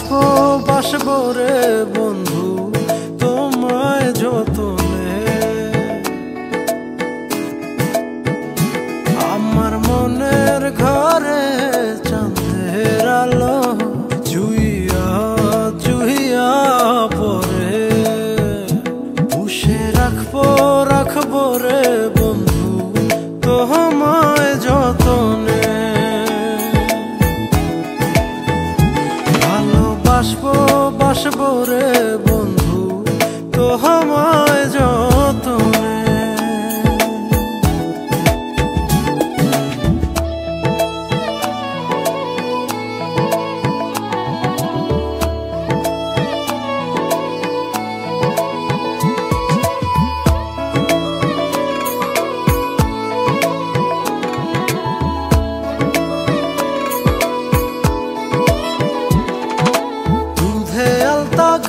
বাসবো বাসবো রে বন্ধু তোমায় যতনে। আমার মনের ঘরে চাঁদের আলো জুইয়া জুইয়া পরে, পুষে রাখবো রাখবো রে বন্ধু তোমায় যতনে। ভালোবাসবো বাসবো রে বন্ধু তোমায় যতনে।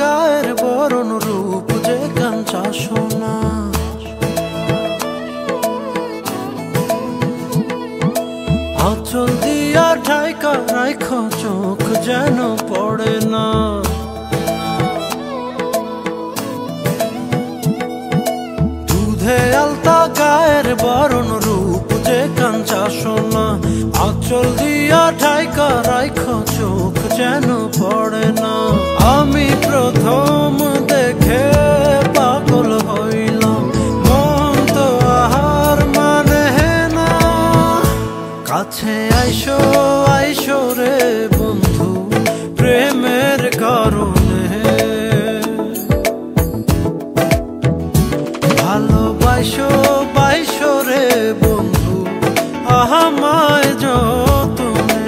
গায়ের বরণ রূপ যে কাঞ্চা সোনা, আঁচল দিয়া ঢাইকা রাইখ চোখ যেন পড়ে না। দুধে আলতা গায়ের বরণ রূপ যে কাঞ্চা সোনা, আঁচল দিয়া ঢাইকা রাইখ চোখ যেন পড়ে না। আমি প্রথম দেখে পাগল হইলাম, মন তো আহার মানে না। কাছে আইসো আইসো রে বন্ধু প্রেমের কারণে। ভালোবাসো বাইসো রে বন্ধু আমায় যতনে।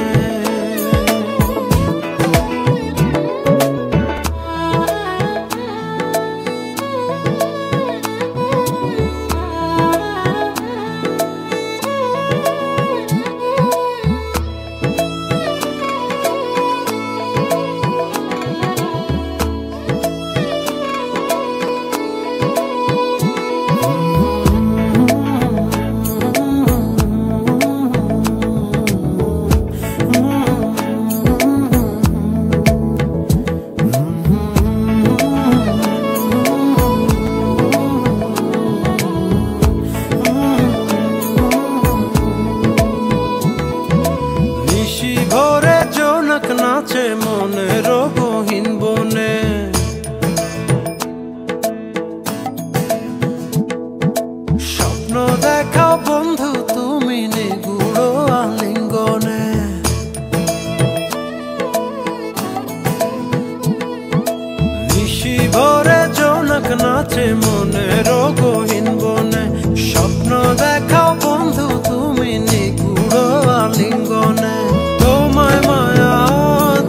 ঘরে জোনাক নাচে মনের গহীন বনে, স্বপ্ন দেখাও বন্ধু তুমি নিগুড় আলিঙ্গনে। নিশি ভরে জোনাক নাচে মনের গহীন বনে, স্বপ্ন দেখাও বন্ধু তুমি নিগুড় আলিঙ্গনে। তোমায় মায়া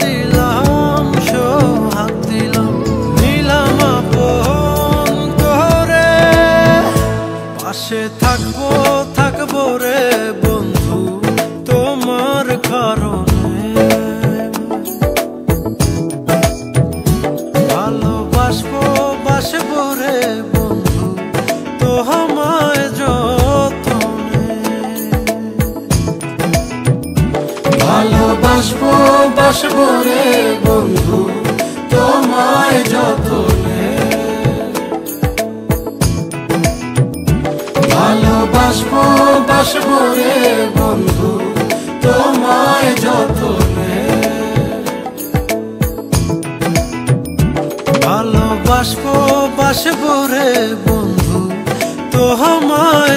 দিলাম সোহাগ দিলাম নিলাম আপন করে, পাশে থাকবো থাকবো রে বন্ধু তোমার কারণে। ভালোবাসবো বাসবো রে বন্ধু তোমায় যতনে। ভালোবাসবো বাসবো রে বন্ধু তোমায় যতনে। ভালোবাসবো বাসবো রে বন্ধু তোমায় যতনে। ভালোবাসবো বাসবো রে বন্ধু তোমায়